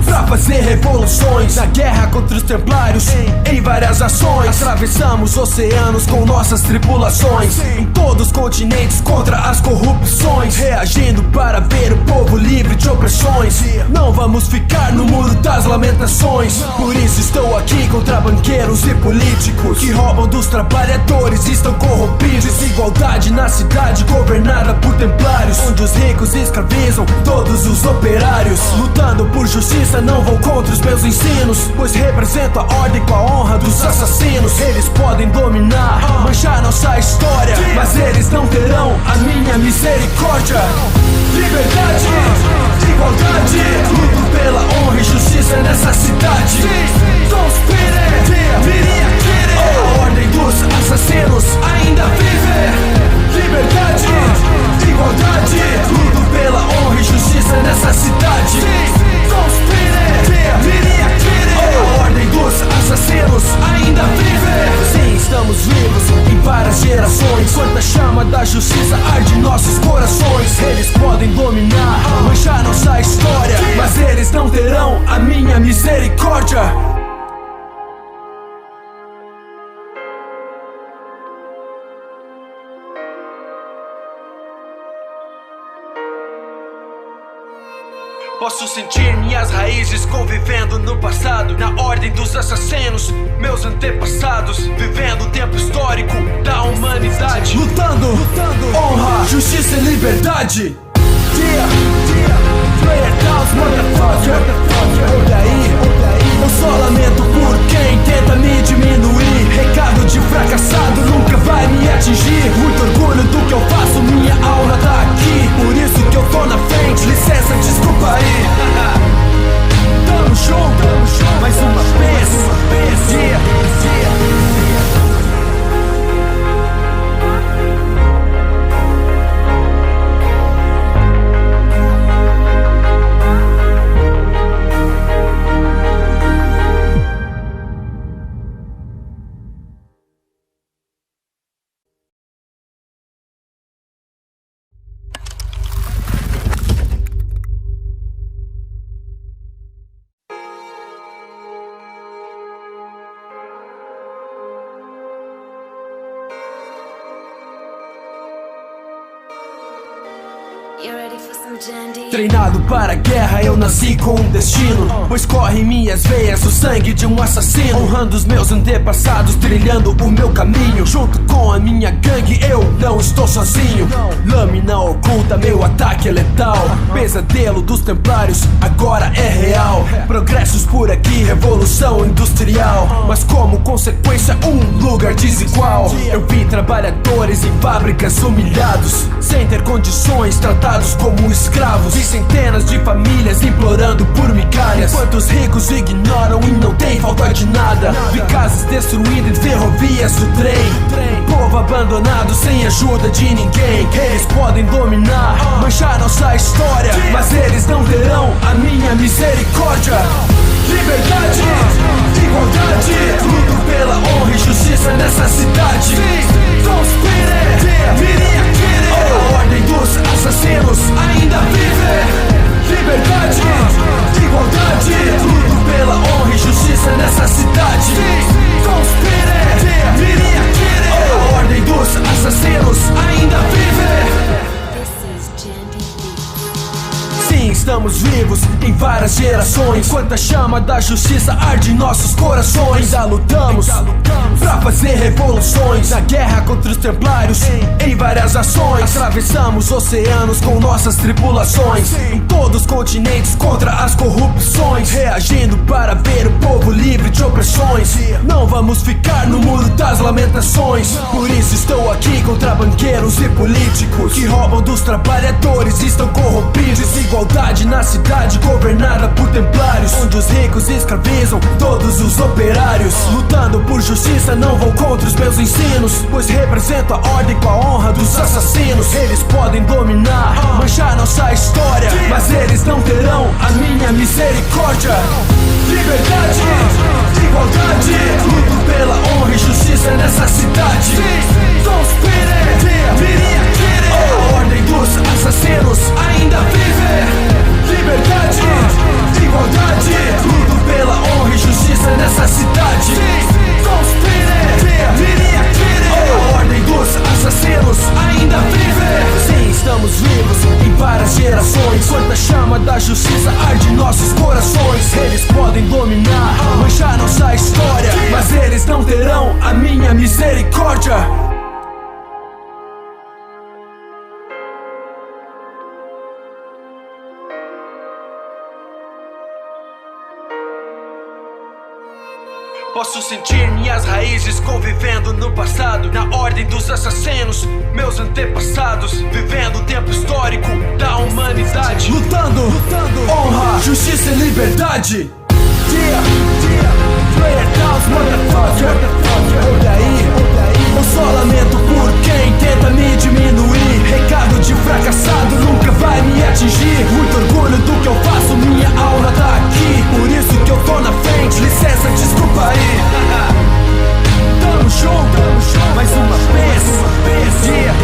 pra fazer revoluções, na guerra contra os templários, em várias ações. Atravessamos oceanos com nossas tripulações, em todos os continentes contra as corrupções, reagindo para ver o povo livre de opressões. Não vamos ficar no muro das lamentações, por isso estou aqui contra banqueiros e políticos que roubam dos trabalhadores e estão corrompidos. Desigualdade na cidade governada por templários, onde os ricos escravizam todos os operários. Lutando por justiça, não vou contra os meus ensinos, pois represento a ordem com a honra dos assassinos. Eles podem dominar, manchar nossa história, mas eles não terão a minha misericórdia. Liberdade, igualdade, luto pela honra e justiça nessa cidade. Conspire, a ordem dos assassinos ainda vive. Liberdade, igualdade, luto pela honra e justiça nessa cidade. Conspire, a ordem dos assassinos ainda vive. Sim, estamos vivos em várias gerações, enquanto a chama da justiça arde em nossos corações. Eles podem dominar, manchar nossa história, mas eles não terão a minha misericórdia. Posso sentir minhas raízes convivendo no passado, na ordem dos assassinos, meus antepassados, vivendo o tempo histórico da humanidade. Lutando, honra, justiça e liberdade. Player Downs, motherfucker. Olha aí, eu só lamento por quem tenta me diminuir. Recado de fracassado nunca vai me atingir. Muito orgulho do que eu faço, minha alma tá aqui. Por isso que eu tô na frente, licença, desculpa aí. Tamo junto, mais uma vez, dia. Treinado para a guerra, eu nasci com um destino, pois corre em minhas veias o sangue de um assassino. Honrando os meus antepassados, trilhando o meu caminho. Junto com a minha gangue, eu não estou sozinho. Lâmina oculta, meu ataque é letal. Pesadelo dos templários, agora é real. Progressos por aqui, revolução industrial, mas como consequência, um lugar desigual. Eu vi trabalhadores em fábricas humilhados, sem ter condições, tratados como escravos. E centenas de famílias implorando por migalhas, enquanto os ricos ignoram e não tem falta de nada. Vi casas destruídas em ferrovias do trem, povo abandonado sem ajuda de ninguém. Eles podem dominar, manchar nossa história, mas eles não terão a minha misericórdia. liberdade, igualdade. Luto pela honra e justiça nessa cidade. Conspire, mirem aquele. A ordem dos assassinos ainda vive. Liberdade, igualdade. Luto pela honra e justiça nessa cidade. Conspire, mirem aquele. A ordem dos assassinos ainda vive. Sim, estamos vivos em várias gerações. Enquanto a chama da justiça arde em nossos corações, ainda lutamos pra fazer revoluções. Na guerra contra os templários, em várias ações. Atravessamos oceanos com nossas tripulações. Em todos os continentes contra as corrupções. Reagindo para ver o povo livre de opressões. Não vamos ficar no muro das lamentações. Por isso estou aqui contra banqueiros e políticos que roubam dos trabalhadores e estão corrompidos. Desigualdade na cidade governada por templários, onde os ricos escravizam todos os operários. Lutando por justiça, não vou contra os meus ensinos, pois represento a ordem com a honra dos assassinos. Eles podem dominar, manchar nossa história, mas eles não terão a minha misericórdia. Liberdade, igualdade. Luto pela honra e justiça nessa cidade. Conspire, mirem aquele. A ordem dos assassinos ainda vive. Liberdade, igualdade. Luto pela honra e justiça nessa cidade. Conspire, mirem aquele. A ordem dos assassinos ainda vive. Sim, estamos vivos em várias gerações. Enquanto a chama da justiça arde em nossos corações. Eles podem dominar, manchar nossa história, mas eles não terão a minha misericórdia. Posso sentir minhas raízes convivendo no passado, na ordem dos assassinos, meus antepassados, vivendo o tempo histórico da humanidade. Lutando, honra, justiça e liberdade. Player Downs, motherfucker. Olha aí, eu só lamento por quem tenta me diminuir. Recado de fracassado nunca vai me atingir. Muito orgulho do que eu faço, minha alma tá aqui. Por isso que eu tô na frente, licença, desculpa aí. Tamo junto, mais uma vez, yeah.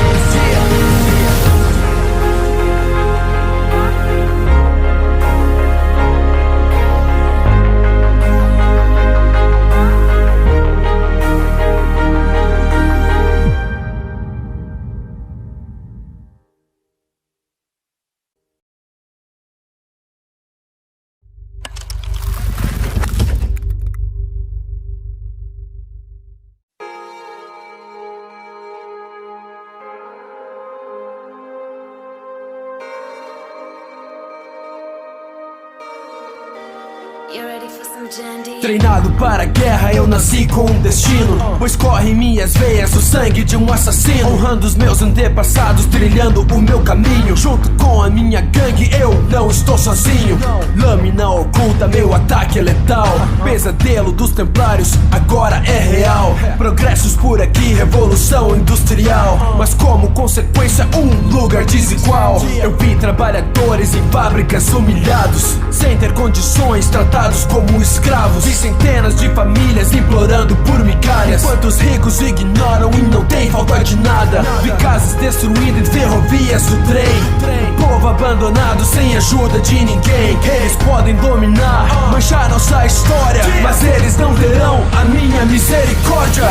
Treinado para a guerra, eu nasci com um destino, pois corre em minhas veias o sangue de um assassino. Honrando os meus antepassados, trilhando o meu caminho. Junto com a minha gangue, eu não estou sozinho. Lâmina oculta, meu ataque é letal. Pesadelo dos templários, agora é real. Progressos por aqui, revolução industrial, mas como consequência um lugar desigual. Eu vi trabalhadores em fábricas humilhados, sem ter condições, tratados como escravos. Vi centenas de famílias implorando por migalhas, enquanto os ricos ignoram e não tem falta de nada. Vi casas destruídas, ferrovias, o trem, povo abandonado sem ajuda de ninguém. Eles podem dominar, manchar nossa história, mas eles não terão a minha misericórdia.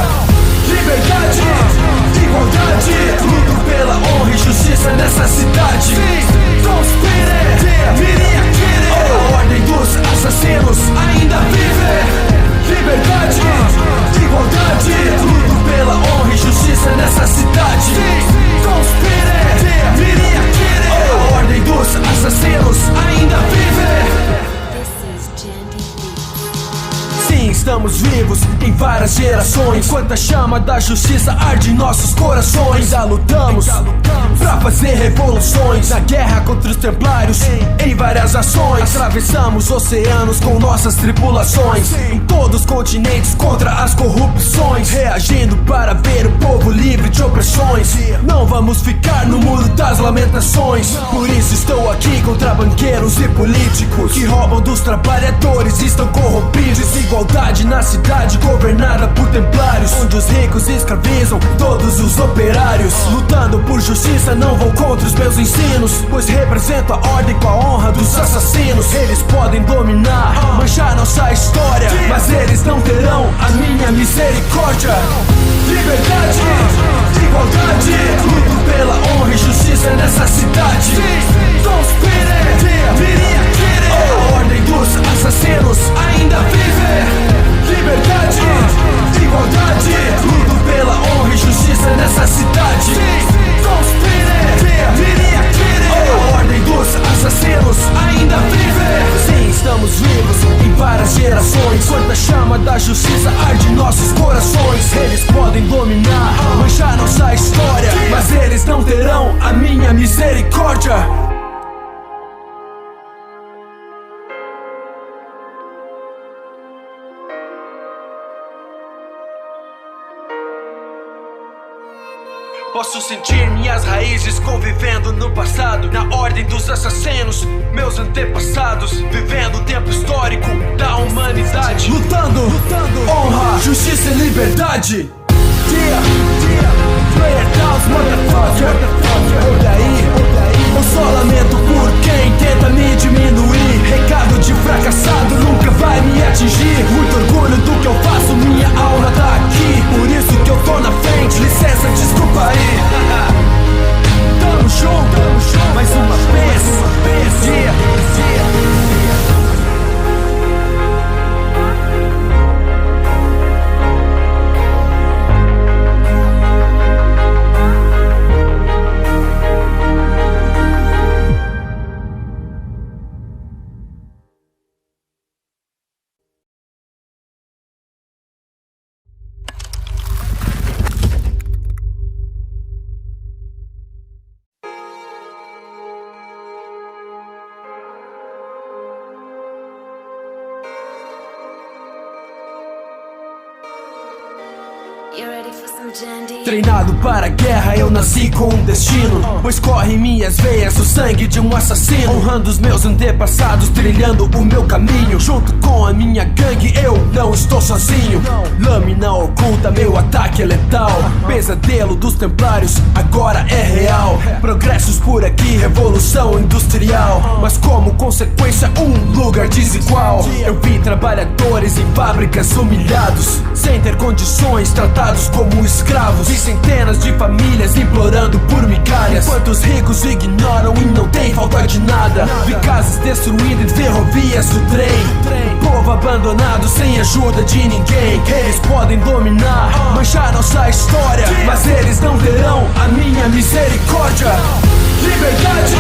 Liberdade, igualdade. Luto pela honra e justiça nessa cidade. Conspire, mirem aquele. A ordem dos assassinos ainda vive. Liberdade, igualdade. Luto pela honra e justiça nessa cidade. Conspire, mirem aquele. A ordem dos assassinos ainda vive. Sim, estamos vivos em várias gerações. Enquanto a chama da justiça arde em nossos corações, ainda lutamos pra fazer revoluções. Na guerra contra os templários, em várias ações. Atravessamos oceanos com nossas tripulações. Em todos os continentes contra as corrupções. Reagindo para ver o povo livre de opressão. opressões. Não vamos ficar no muro das lamentações. Por isso estou aqui contra banqueiros e políticos que roubam dos trabalhadores e estão corrompidos. Desigualdade na cidade governada por templários, onde os ricos escravizam todos os operários. Lutando por justiça, não vou contra os meus ensinos, pois represento a ordem com a honra dos assassinos. Eles podem dominar, manchar nossa história, mas eles não terão a minha misericórdia. Liberdade, igualdade, luto pela honra e justiça nessa cidade. Conspire, a ordem dos assassinos ainda vive. Liberdade, igualdade, luto pela honra e justiça nessa cidade. Conspire, a ordem dos assassinos ainda vive. Sim, estamos vivos em várias gerações. Quanta chama da justiça arde em nossos corações. Eles podem dominar, manchar nossa história, mas eles não terão a minha misericórdia. Posso sentir minhas raízes convivendo no passado, na ordem dos assassinos, meus antepassados, vivendo o tempo histórico da humanidade. Lutando, honra, justiça e liberdade. Player Downs, motherfucker. Olha aí, eu só lamento por quem tenta me diminuir. Recado de fracassado nunca vai me atingir. Muito orgulho do que eu faço, minha alma tá aqui. Por isso que eu tô na frente, licença, desculpa aí. Tamo junto, mais uma vez, dia. Treinado para a guerra, eu nasci com um destino, pois corre em minhas veias o sangue de um assassino. Honrando os meus antepassados, trilhando o meu caminho. Junto com a minha gangue, eu não estou sozinho. Lâmina oculta, meu ataque é letal. Pesadelo dos templários, agora é real. Progressos por aqui, revolução industrial, mas como consequência um lugar desigual. Eu vi trabalhadores em fábricas humilhados, sem ter condições, tratados como escravos. E centenas de famílias implorando por migalhas, enquanto os ricos ignoram e não tem falta de nada. Vi casas destruídas e ferrovias do trem, povo abandonado sem ajuda de ninguém. Eles podem dominar, manchar nossa história, mas eles não terão a minha misericórdia. Liberdade,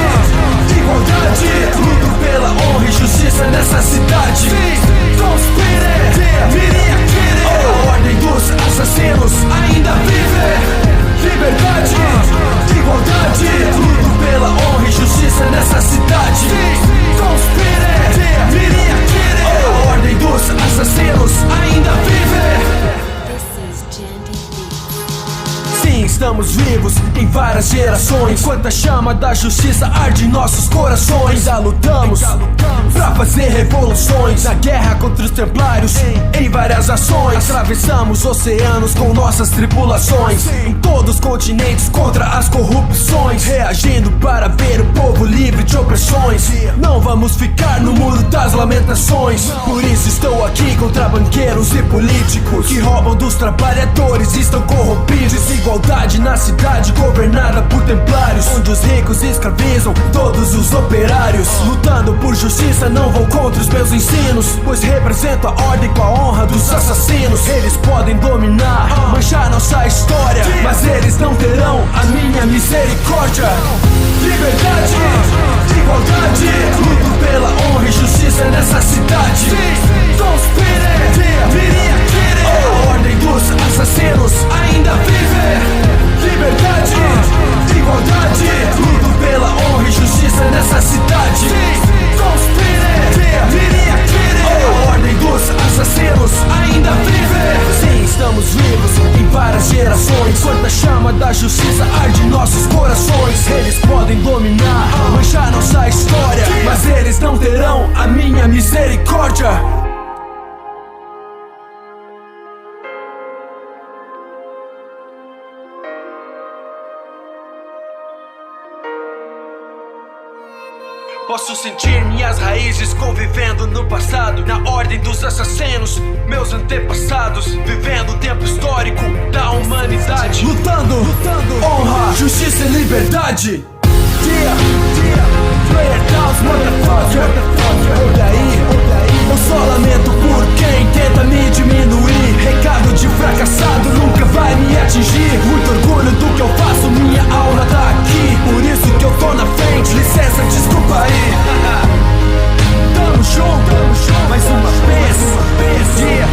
igualdade, luto pela honra e justiça nessa cidade. Conspire, a ordem dos assassinos ainda vive. Liberdade, igualdade, luto pela honra e justiça nessa cidade. Conspire, a ordem dos assassinos ainda vive. Sim, estamos vivos em várias gerações. Quanta chama da justiça arde em nossos corações. Ainda lutamos pra fazer revoluções, na guerra contra os templários, em várias ações. Atravessamos oceanos com nossas tripulações, em todos os continentes contra as corrupções, reagindo para ver o povo livre de opressões. Não vamos ficar no muro das lamentações. Por isso estou aqui contra banqueiros e políticos que roubam dos trabalhadores e estão corrompidos. Desigualdade na cidade governada por templários, onde os ricos escravizam todos os operários. Lutando por justiça, não vou contra os meus ensinos, pois represento a ordem com a honra dos assassinos. Eles podem dominar, manchar nossa história, mas eles não terão a minha misericórdia. Liberdade, igualdade, luto pela honra e justiça nessa cidade. Conspire, a ordem dos assassinos ainda vive. Liberdade, igualdade, luto pela honra e justiça nessa cidade. Conspire, a ordem dos assassinos ainda vive. Sim, estamos vivos em várias gerações. Quanta chama da justiça arde em nossos corações. Eles podem dominar, manchar nossa história, mas eles não terão a minha misericórdia. Posso sentir minhas raízes convivendo no passado, na ordem dos assassinos, meus antepassados, vivendo o tempo histórico da humanidade, lutando, honra, justiça e liberdade. Player Downs, motherfucker. Olha aí, eu só lamento por quem tenta me diminuir. Recado de fracassado nunca vai me atingir. Muito orgulho do que eu faço, minha alma tá aqui. Por isso que eu tô na frente, licença, desculpa aí. Tamo junto, mais uma vez, yeah.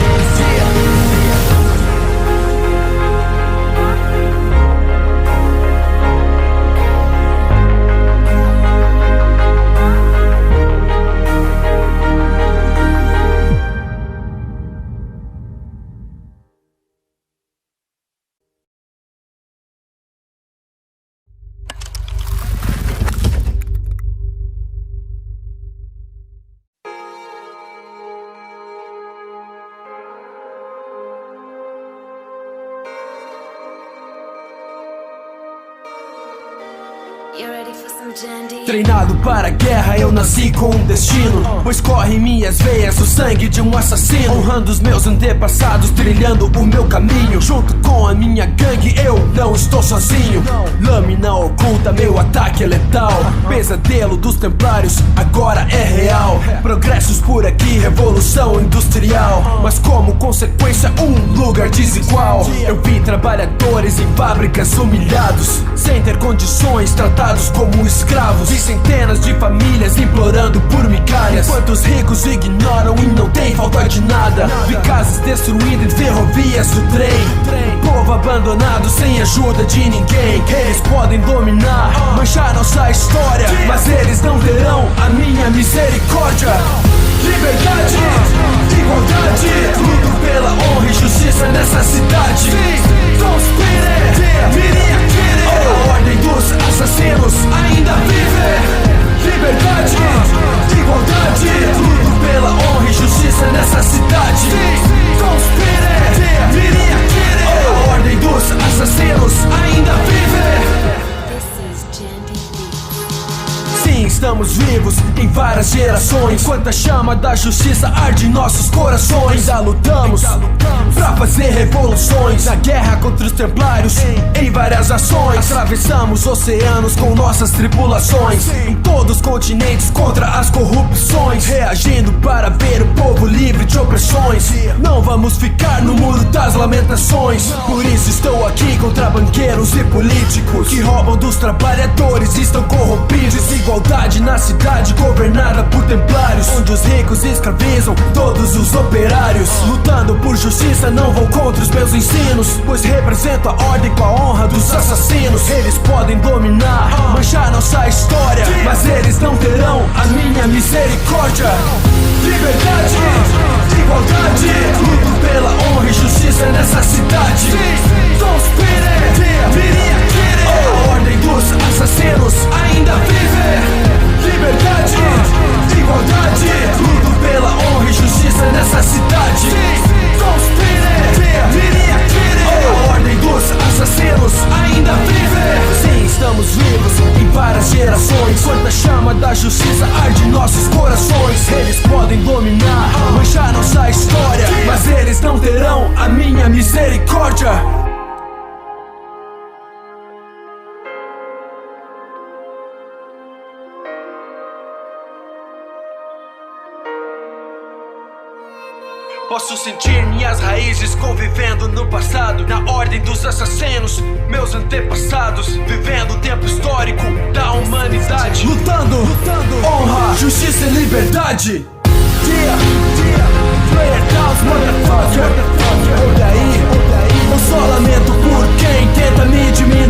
Treinado para a guerra, eu nasci com um destino, pois corre em minhas veias o sangue de um assassino. Honrando os meus antepassados, trilhando o meu caminho. Junto com a minha gangue, eu não estou sozinho. Lâmina oculta, meu ataque é letal. Pesadelo dos templários, agora é real. Progressos por aqui, revolução industrial, mas como consequência um lugar desigual. Eu vi trabalhadores em fábricas humilhados, sem ter condições, tratados como escravos. E centenas de famílias implorando por migalhas, enquanto os ricos ignoram e não tem falta de nada. Vi casas destruídas em ferrovias do trem, povo abandonado sem ajuda de ninguém. Eles podem dominar, manchar nossa história, mas eles não terão a minha misericórdia. Liberdade, igualdade, luto pela honra e justiça nessa cidade. A ordem dos assassinos ainda vive. Liberdade, igualdade, luto pela honra e justiça nessa cidade. A ordem dos assassinos ainda vive. Sim, estamos vivos em várias gerações, enquanto a chama da justiça arde em nossos corações. Ainda lutamos pra fazer revoluções, na guerra contra os templários, em várias ações. Atravessamos oceanos com nossas tripulações, em todos os continentes contra as corrupções, reagindo para ver o povo livre de opressões. Não vamos ficar no muro das lamentações, por isso estou aqui contra banqueiros e políticos que roubam dos trabalhadores e estão corrompidos. Desigualdade na cidade governada por templários, onde os ricos escravizam todos os operários. Lutando por justiça, não vou contra os meus ensinos, pois represento a ordem com a honra dos assassinos. Eles podem dominar, manchar nossa história, mas eles não terão a minha misericórdia. Liberdade, igualdade, luto pela honra e justiça nessa cidade. A ordem dos assassinos ainda vive. Liberdade, igualdade, luto pela honra e justiça nessa cidade. A ordem dos assassinos ainda vive. Sim, estamos vivos em várias gerações, enquanto a chama da justiça arde em nossos corações. Eles podem dominar, manchar nossa história, mas eles não terão a minha misericórdia. Posso sentir minhas raízes convivendo no passado, na ordem dos assassinos, meus antepassados, vivendo o tempo histórico da humanidade, lutando, honra, justiça e liberdade. Player Downs, motherfucker. Olha aí, eu só lamento por quem tenta me diminuir.